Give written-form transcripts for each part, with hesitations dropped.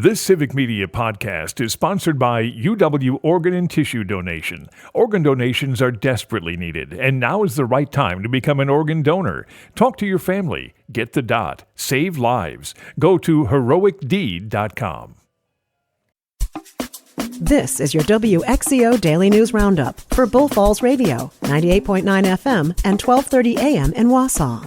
This Civic Media podcast is sponsored by UW Organ and Tissue Donation. Organ donations are desperately needed, and now is the right time to become an organ donor. Talk to your family. Get the dot. Save lives. Go to heroicdeed.com. This is your WXCO Daily News Roundup for Bull Falls Radio, 98.9 FM and 1230 AM in Wausau.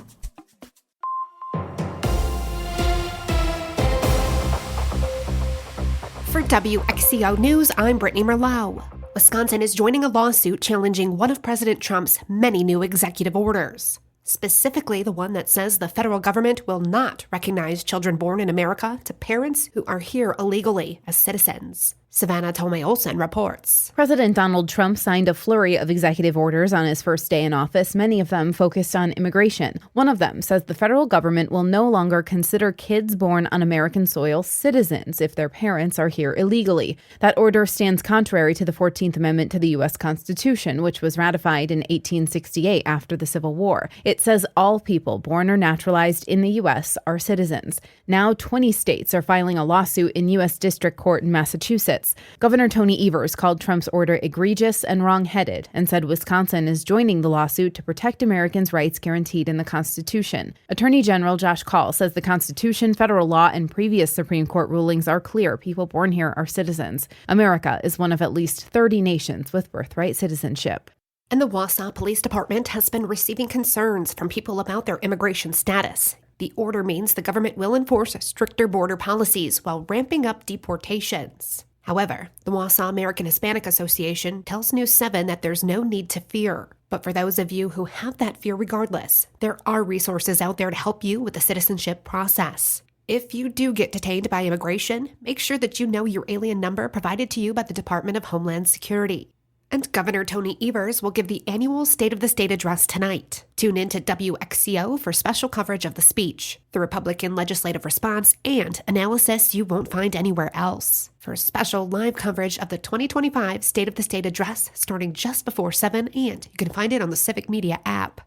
For WXCO News, I'm Brittany Merlot. Wisconsin is joining a lawsuit challenging one of President Trump's many new executive orders, specifically the one that says the federal government will not recognize children born in America to parents who are here illegally as citizens. Savannah Tomei-Olsen reports. President Donald Trump signed a flurry of executive orders on his first day in office, many of them focused on immigration. One of them says the federal government will no longer consider kids born on American soil citizens if their parents are here illegally. That order stands contrary to the 14th Amendment to the U.S. Constitution, which was ratified in 1868 after the Civil War. It says all people born or naturalized in the U.S. are citizens. Now 20 states are filing a lawsuit in U.S. District Court in Massachusetts. Governor Tony Evers called Trump's order egregious and wrong-headed and said Wisconsin is joining the lawsuit to protect Americans' rights guaranteed in the Constitution. Attorney General Josh Kaul says the Constitution, federal law, and previous Supreme Court rulings are clear. People born here are citizens. America is one of at least 30 nations with birthright citizenship. And the Wausau Police Department has been receiving concerns from people about their immigration status. The order means the government will enforce stricter border policies while ramping up deportations. However, the Wausau American Hispanic Association tells News 7 that there's no need to fear. But for those of you who have that fear regardless, there are resources out there to help you with the citizenship process. If you do get detained by immigration, make sure that you know your alien number provided to you by the Department of Homeland Security. And Governor Tony Evers will give the annual State of the State address tonight. Tune in to WXCO for special coverage of the speech, the Republican legislative response, and analysis you won't find anywhere else. For special live coverage of the 2025 State of the State address starting just before 7, and you can find it on the Civic Media app.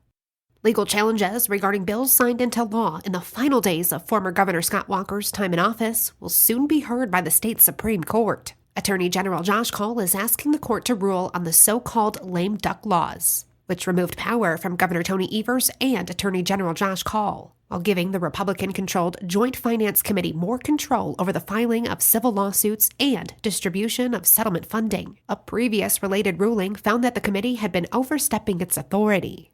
Legal challenges regarding bills signed into law in the final days of former Governor Scott Walker's time in office will soon be heard by the state's Supreme Court. Attorney General Josh Kaul is asking the court to rule on the so-called lame duck laws, which removed power from Governor Tony Evers and Attorney General Josh Kaul, while giving the Republican-controlled Joint Finance Committee more control over the filing of civil lawsuits and distribution of settlement funding. A previous related ruling found that the committee had been overstepping its authority.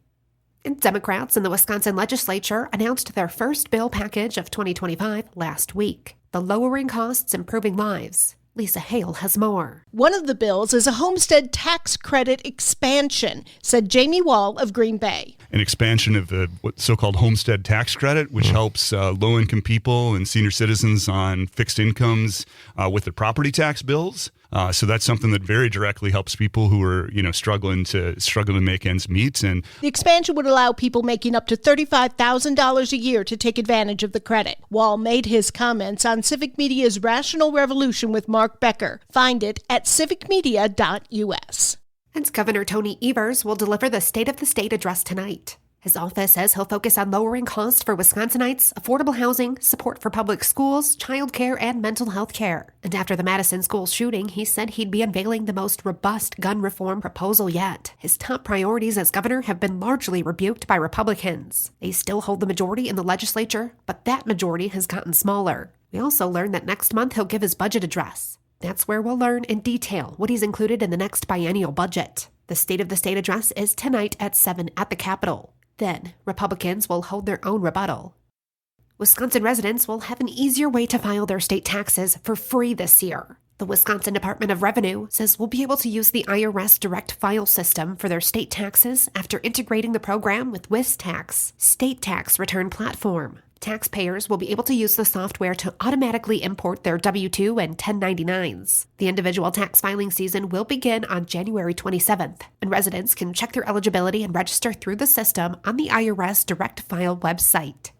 And Democrats in the Wisconsin legislature announced their first bill package of 2025 last week, the Lowering Costs, Improving Lives. Lisa Hale has more. One of the bills is a homestead tax credit expansion, said Jamie Wall of Green Bay. An expansion of the so-called homestead tax credit, which helps low-income people and senior citizens on fixed incomes with their property tax bills. So that's something that very directly helps people who are, struggling to make ends meet. And the expansion would allow people making up to $35,000 a year to take advantage of the credit. Wall made his comments on Civic Media's Rational Revolution with Mark Becker. Find it at civicmedia.us. And Governor Tony Evers will deliver the State of the State address tonight. His office says he'll focus on lowering costs for Wisconsinites, affordable housing, support for public schools, child care, and mental health care. And after the Madison school shooting, he said he'd be unveiling the most robust gun reform proposal yet. His top priorities as governor have been largely rebuked by Republicans. They still hold the majority in the legislature, but that majority has gotten smaller. We also learned that next month he'll give his budget address. That's where we'll learn in detail what he's included in the next biennial budget. The State of the State address is tonight at 7 at the Capitol. Then, Republicans will hold their own rebuttal. Wisconsin residents will have an easier way to file their state taxes for free this year. The Wisconsin Department of Revenue says we'll be able to use the IRS direct file system for their state taxes after integrating the program with WXCO, state tax return platform. Taxpayers will be able to use the software to automatically import their W-2 and 1099s. The individual tax filing season will begin on January 27th, and residents can check their eligibility and register through the system on the IRS Direct File website.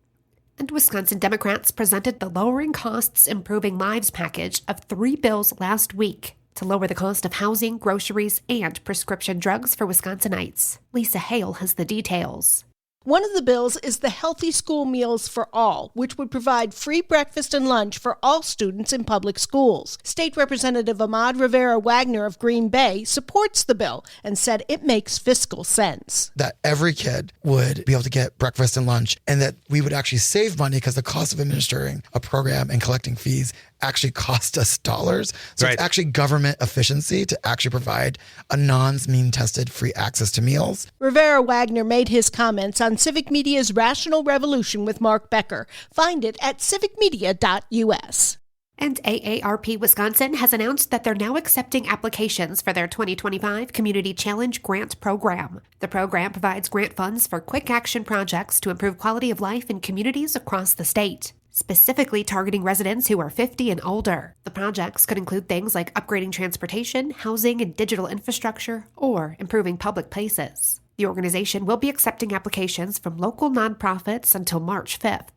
And Wisconsin Democrats presented the Lowering Costs, Improving Lives package of 3 bills last week to lower the cost of housing, groceries, and prescription drugs for Wisconsinites. Lisa Hale has the details. One of the bills is the Healthy School Meals for All, which would provide free breakfast and lunch for all students in public schools. State Representative Ahmad Rivera-Wagner of Green Bay supports the bill and said it makes fiscal sense. That every kid would be able to get breakfast and lunch, and that we would actually save money because the cost of administering a program and collecting fees actually cost us dollars. So It's actually government efficiency to actually provide a non-mean tested free access to meals. Rivera-Wagner made his comments on Civic Media's Rational Revolution with Mark Becker. Find it at civicmedia.us. And AARP Wisconsin has announced that they're now accepting applications for their 2025 Community Challenge Grant Program. The program provides grant funds for quick action projects to improve quality of life in communities across the state, specifically targeting residents who are 50 and older. The projects could include things like upgrading transportation, housing, and digital infrastructure, or improving public places. The organization will be accepting applications from local nonprofits until March 5th.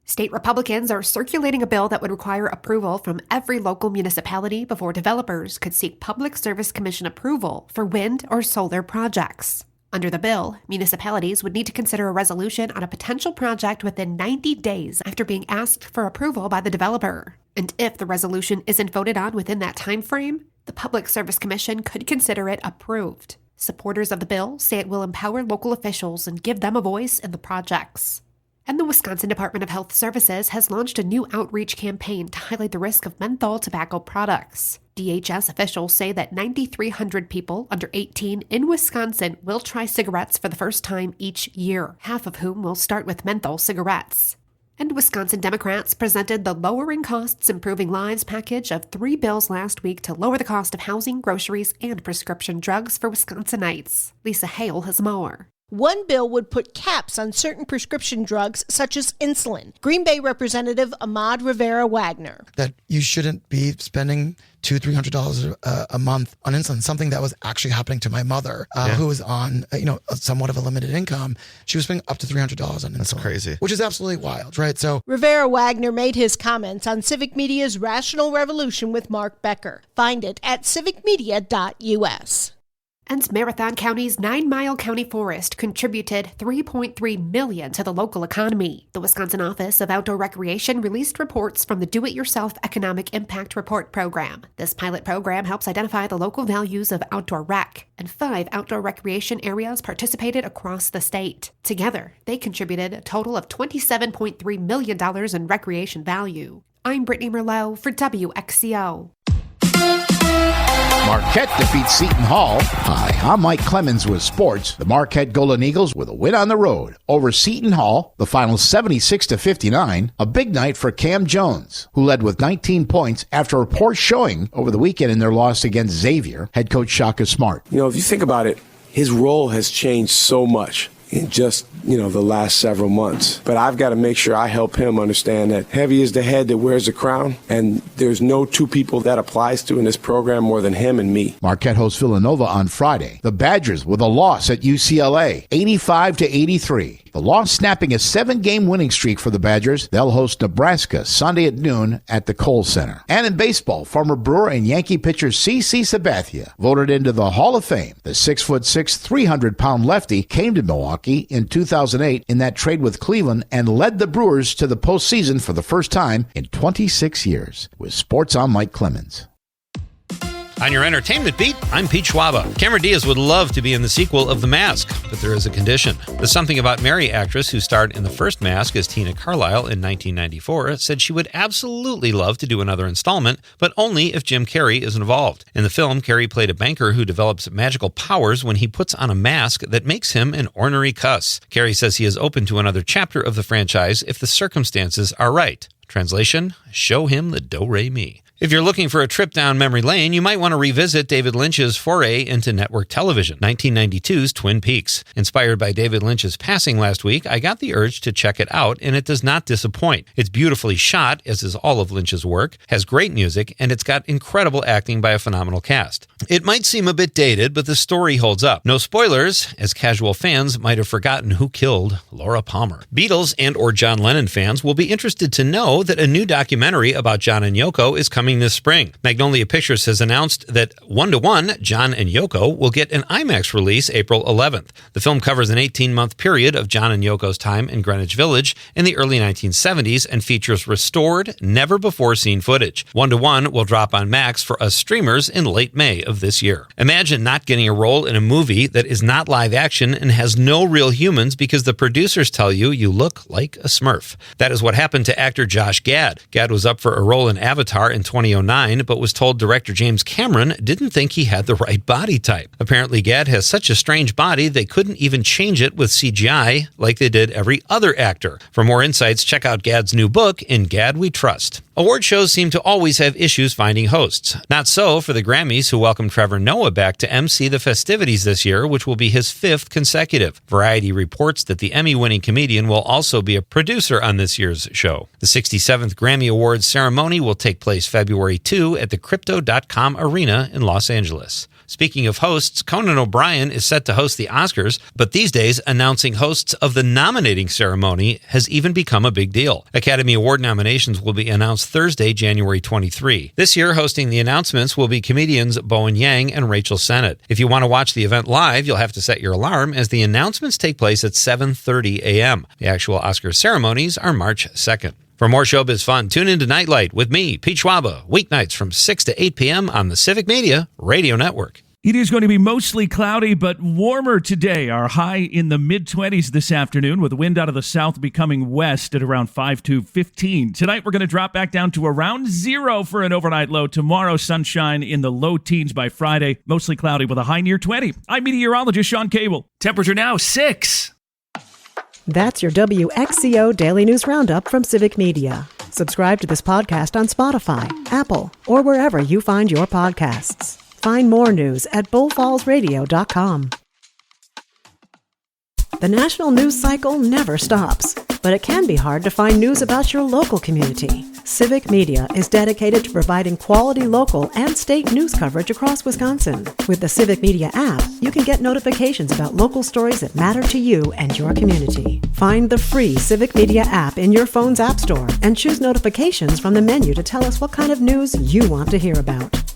State Republicans are circulating a bill that would require approval from every local municipality before developers could seek Public Service Commission approval for wind or solar projects. Under the bill, municipalities would need to consider a resolution on a potential project within 90 days after being asked for approval by the developer. And if the resolution isn't voted on within that time frame, the Public Service Commission could consider it approved. Supporters of the bill say it will empower local officials and give them a voice in the projects. And the Wisconsin Department of Health Services has launched a new outreach campaign to highlight the risk of menthol tobacco products. DHS officials say that 9,300 people under 18 in Wisconsin will try cigarettes for the first time each year, half of whom will start with menthol cigarettes. And Wisconsin Democrats presented the Lowering Costs, Improving Lives package of 3 bills last week to lower the cost of housing, groceries, and prescription drugs for Wisconsinites. Lisa Hale has more. One bill would put caps on certain prescription drugs, such as insulin. Green Bay Representative Ahmad Rivera-Wagner. That you shouldn't be spending $200-300 a month on insulin, something that was actually happening to my mother, who was on, somewhat of a limited income. She was spending up to $300 on insulin. That's crazy. Which is absolutely wild, right? So Rivera-Wagner made his comments on Civic Media's Rational Revolution with Mark Becker. Find it at civicmedia.us. And Marathon County's 9 Mile County Forest contributed $3.3 million to the local economy. The Wisconsin Office of Outdoor Recreation released reports from the Do-It-Yourself Economic Impact Report program. This pilot program helps identify the local values of outdoor rec, and 5 outdoor recreation areas participated across the state. Together, they contributed a total of $27.3 million in recreation value. I'm Brittany Merlot for WXCO. Marquette defeats Seton Hall. Hi, I'm Mike Clemens with sports. The Marquette Golden Eagles with a win on the road over Seton Hall. The final 76-59. A big night for Cam Jones, who led with 19 points after a poor showing over the weekend in their loss against Xavier. Head coach Shaka Smart. If you think about it, his role has changed so much in just, the last several months. But I've got to make sure I help him understand that heavy is the head that wears the crown, and there's no two people that applies to in this program more than him and me. Marquette hosts Villanova on Friday. The Badgers with a loss at UCLA, 85-83. The loss snapping a 7-game winning streak for the Badgers. They'll host Nebraska Sunday at noon at the Kohl Center. And in baseball, former Brewer and Yankee pitcher C.C. Sabathia voted into the Hall of Fame. The 6'6", 300-pound lefty came to Milwaukee in 2008 in that trade with Cleveland and led the Brewers to the postseason for the first time in 26 years. With sports, I'm Mike Clemens. On your entertainment beat, I'm Pete Schwaba. Cameron Diaz would love to be in the sequel of The Mask, but there is a condition. The Something About Mary actress who starred in the first Mask as Tina Carlisle in 1994 said she would absolutely love to do another installment, but only if Jim Carrey is involved. In the film, Carrey played a banker who develops magical powers when he puts on a mask that makes him an ornery cuss. Carrey says he is open to another chapter of the franchise if the circumstances are right. Translation, show him the do-re-mi. If you're looking for a trip down memory lane, you might want to revisit David Lynch's foray into network television, 1992's Twin Peaks. Inspired by David Lynch's passing last week, I got the urge to check it out, and it does not disappoint. It's beautifully shot, as is all of Lynch's work, has great music, and it's got incredible acting by a phenomenal cast. It might seem a bit dated, but the story holds up. No spoilers, as casual fans might have forgotten who killed Laura Palmer. Beatles and or John Lennon fans will be interested to know that a new documentary about John and Yoko is coming this spring. Magnolia Pictures has announced that 1-to-1, John and Yoko will get an IMAX release April 11th. The film covers an 18-month period of John and Yoko's time in Greenwich Village in the early 1970s and features restored, never-before-seen footage. 1-to-1 will drop on Max for us streamers in late May of this year. Imagine not getting a role in a movie that is not live action and has no real humans because the producers tell you look like a Smurf. That is what happened to actor Josh Gad. Gad was up for a role in Avatar in 2009, but was told director James Cameron didn't think he had the right body type. Apparently, Gad has such a strange body they couldn't even change it with CGI like they did every other actor. For more insights, check out Gad's new book, In Gad We Trust. Award shows seem to always have issues finding hosts. Not so for the Grammys, who welcomed Trevor Noah back to MC the festivities this year, which will be his 5th consecutive. Variety reports that the Emmy-winning comedian will also be a producer on this year's show. The 67th Grammy Awards ceremony will take place February 2 at the Crypto.com Arena in Los Angeles. Speaking of hosts, Conan O'Brien is set to host the Oscars, but these days announcing hosts of the nominating ceremony has even become a big deal. Academy Award nominations will be announced Thursday, January 23. This year, hosting the announcements will be comedians Bowen Yang and Rachel Sennett. If you want to watch the event live, you'll have to set your alarm as the announcements take place at 7:30 a.m. The actual Oscar ceremonies are March 2nd. For more showbiz fun, tune into Nightlight with me, Pete Schwaba, weeknights from 6 to 8 p.m. on the Civic Media Radio Network. It is going to be mostly cloudy, but warmer today. Our high in the mid-20s this afternoon, with the wind out of the south becoming west at around 5 to 15. Tonight, we're going to drop back down to around 0 for an overnight low. Tomorrow, sunshine in the low teens by Friday. Mostly cloudy with a high near 20. I'm meteorologist Sean Cable. Temperature now 6. That's your WXCO Daily News Roundup from Civic Media. Subscribe to this podcast on Spotify, Apple, or wherever you find your podcasts. Find more news at bullfallsradio.com. The national news cycle never stops, but it can be hard to find news about your local community. Civic Media is dedicated to providing quality local and state news coverage across Wisconsin. With the Civic Media app, you can get notifications about local stories that matter to you and your community. Find the free Civic Media app in your phone's app store and choose notifications from the menu to tell us what kind of news you want to hear about.